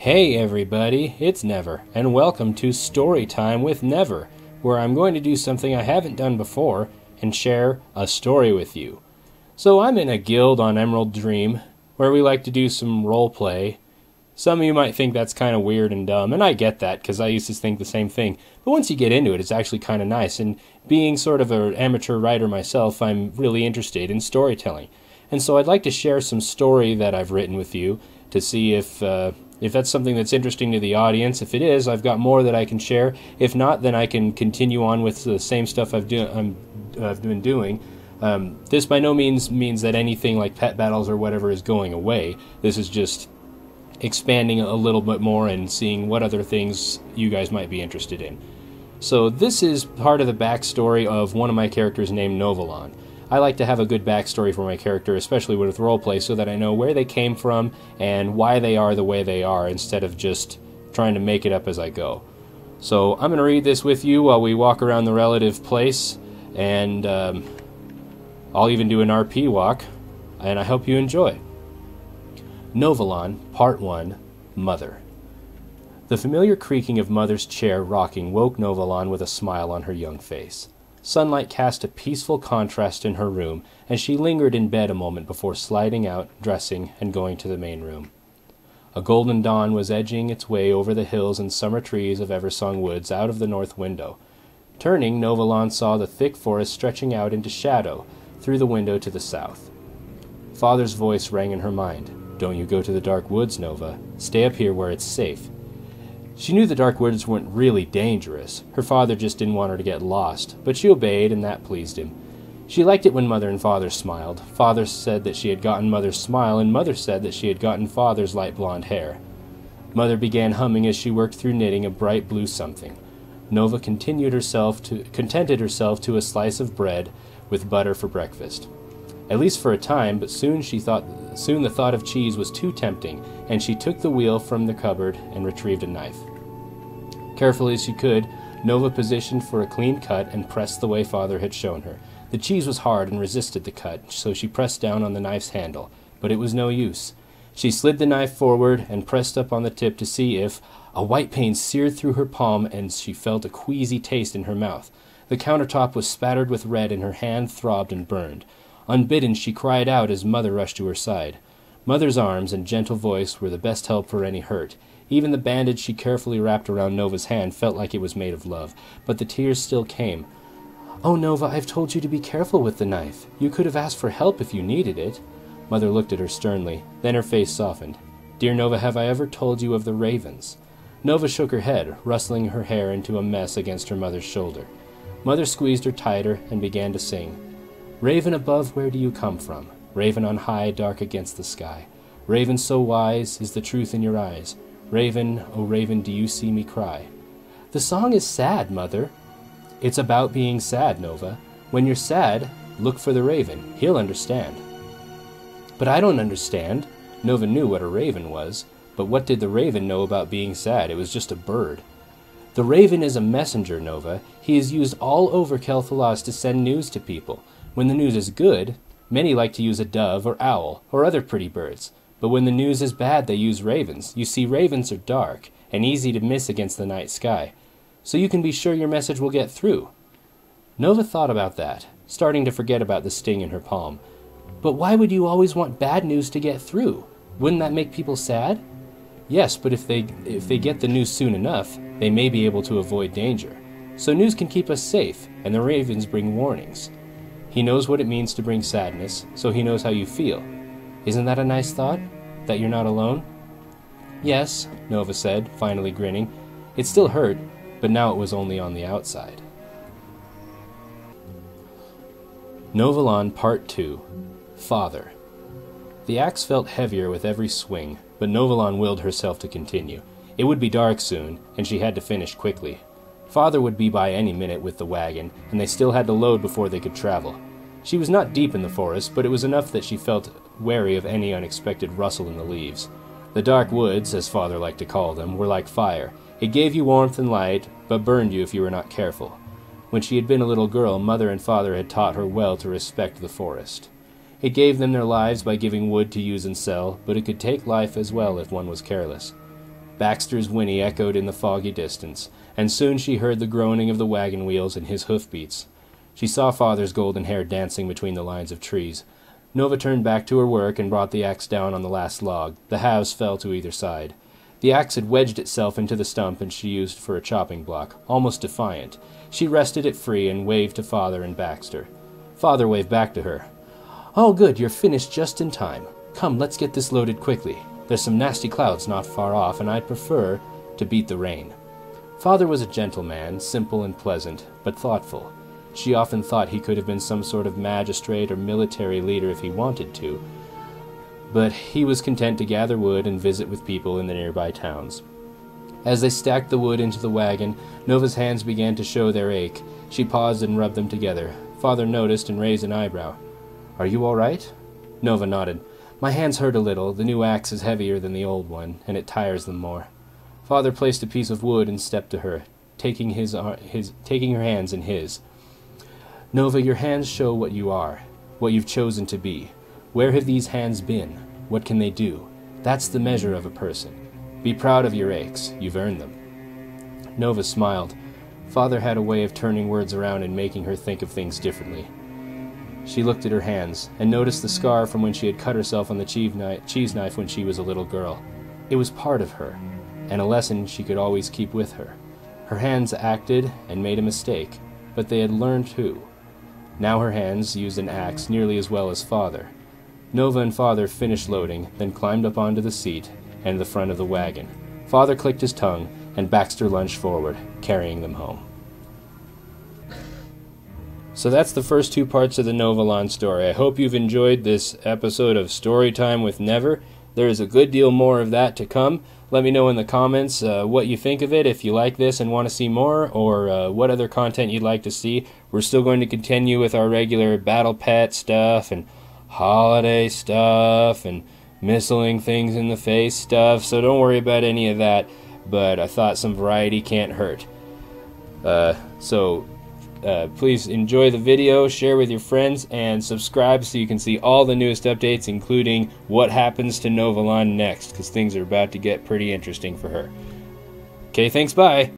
Hey everybody, it's Never, and welcome to Story Time with Never, where I'm going to do something I haven't done before and share a story with you. So I'm in a guild on Emerald Dream, where we like to do some role play. Some of you might think that's kind of weird and dumb, and I get that, because I used to think the same thing. But once you get into it, it's actually kind of nice, and being sort of an amateur writer myself, I'm really interested in storytelling. And so I'd like to share some story that I've written with you to see if that's something that's interesting to the audience. If it is, I've got more that I can share. If not, then I can continue on with the same stuff I've been doing. This by no means means that anything like pet battles or whatever is going away. This is just expanding a little bit more and seeing what other things you guys might be interested in. So this is part of the backstory of one of my characters named Novalon. I like to have a good backstory for my character, especially with roleplay, so that I know where they came from and why they are the way they are, instead of just trying to make it up as I go. So I'm going to read this with you while we walk around the relative place, and I'll even do an RP walk, and I hope you enjoy. Novalon, Part 1, Mother. The familiar creaking of Mother's chair rocking woke Novalon with a smile on her young face. Sunlight cast a peaceful contrast in her room, and she lingered in bed a moment before sliding out, dressing, and going to the main room. A golden dawn was edging its way over the hills and summer trees of Eversong Woods out of the north window. Turning, Novalon saw the thick forest stretching out into shadow through the window to the south. Father's voice rang in her mind. "Don't you go to the dark woods, Nova. Stay up here where it's safe." She knew the dark woods weren't really dangerous. Her father just didn't want her to get lost, but she obeyed, and that pleased him. She liked it when Mother and Father smiled. Father said that she had gotten Mother's smile, and Mother said that she had gotten Father's light blonde hair. Mother began humming as she worked through knitting a bright blue something. Nova contented herself to a slice of bread with butter for breakfast. At least for a time, but soon the thought of cheese was too tempting, and she took the wheel from the cupboard and retrieved a knife. Carefully as she could, Nova positioned for a clean cut and pressed the way Father had shown her. The cheese was hard and resisted the cut, so she pressed down on the knife's handle, but it was no use. She slid the knife forward and pressed up on the tip to see if a white pain seared through her palm, and she felt a queasy taste in her mouth. The countertop was spattered with red, and her hand throbbed and burned. Unbidden, she cried out as Mother rushed to her side. Mother's arms and gentle voice were the best help for any hurt. Even the bandage she carefully wrapped around Nova's hand felt like it was made of love, but the tears still came. "Oh, Nova, I've told you to be careful with the knife. You could have asked for help if you needed it." Mother looked at her sternly. Then her face softened. "Dear Nova, have I ever told you of the ravens?" Nova shook her head, rustling her hair into a mess against her mother's shoulder. Mother squeezed her tighter and began to sing. "Raven above, where do you come from? Raven on high, dark against the sky. Raven so wise, is the truth in your eyes. Raven, oh Raven, do you see me cry?" "The song is sad, Mother." "It's about being sad, Nova. When you're sad, look for the raven. He'll understand." "But I don't understand." Nova knew what a raven was, but what did the raven know about being sad? It was just a bird. "The raven is a messenger, Nova. He is used all over Kel'Thalas to send news to people. When the news is good, many like to use a dove or owl or other pretty birds. But when the news is bad, they use ravens. You see, ravens are dark and easy to miss against the night sky. So you can be sure your message will get through." Nova thought about that, starting to forget about the sting in her palm. "But why would you always want bad news to get through? Wouldn't that make people sad?" "Yes, but if they get the news soon enough, they may be able to avoid danger. So news can keep us safe, and the ravens bring warnings. He knows what it means to bring sadness, so he knows how you feel. Isn't that a nice thought? That you're not alone?" "Yes," Nova said, finally grinning. It still hurt, but now it was only on the outside. Novalon Part 2, Father. The axe felt heavier with every swing, but Novalon willed herself to continue. It would be dark soon, and she had to finish quickly. Father would be by any minute with the wagon, and they still had to load before they could travel. She was not deep in the forest, but it was enough that she felt wary of any unexpected rustle in the leaves. The dark woods, as Father liked to call them, were like fire. It gave you warmth and light, but burned you if you were not careful. When she had been a little girl, Mother and Father had taught her well to respect the forest. It gave them their lives by giving wood to use and sell, but it could take life as well if one was careless. Baxter's whinny echoed in the foggy distance, and soon she heard the groaning of the wagon wheels and his hoofbeats. She saw Father's golden hair dancing between the lines of trees. Nova turned back to her work and brought the axe down on the last log. The halves fell to either side. The axe had wedged itself into the stump and she used for a chopping block, almost defiant. She wrested it free and waved to Father and Baxter. Father waved back to her. "Oh, good, you're finished just in time. Come, let's get this loaded quickly. There's some nasty clouds not far off, and I'd prefer to beat the rain." Father was a gentle man, simple and pleasant, but thoughtful. She often thought he could have been some sort of magistrate or military leader if he wanted to, but he was content to gather wood and visit with people in the nearby towns. As they stacked the wood into the wagon, Nova's hands began to show their ache. She paused and rubbed them together. Father noticed and raised an eyebrow. "Are you all right?" Nova nodded. "My hands hurt a little. The new axe is heavier than the old one, and it tires them more." Father placed a piece of wood and stepped to her, taking her hands in his. "Nova, your hands show what you are, what you've chosen to be. Where have these hands been? What can they do? That's the measure of a person. Be proud of your aches. You've earned them." Nova smiled. Father had a way of turning words around and making her think of things differently. She looked at her hands and noticed the scar from when she had cut herself on the cheese knife when she was a little girl. It was part of her, and a lesson she could always keep with her. Her hands acted and made a mistake, but they had learned too. Now her hands used an axe nearly as well as Father. Nova and Father finished loading, then climbed up onto the seat and the front of the wagon. Father clicked his tongue, and Baxter lunged forward, carrying them home. So that's the first two parts of the Novalon story. I hope you've enjoyed this episode of Storytime with Never. There is a good deal more of that to come. Let me know in the comments what you think of it, if you like this and want to see more, or what other content you'd like to see. We're still going to continue with our regular battle pet stuff, and holiday stuff, and missiling things in the face stuff, so don't worry about any of that, but I thought some variety can't hurt. Please enjoy the video, share with your friends, and subscribe so you can see all the newest updates, including what happens to Novalon next, because things are about to get pretty interesting for her. Okay, thanks, bye!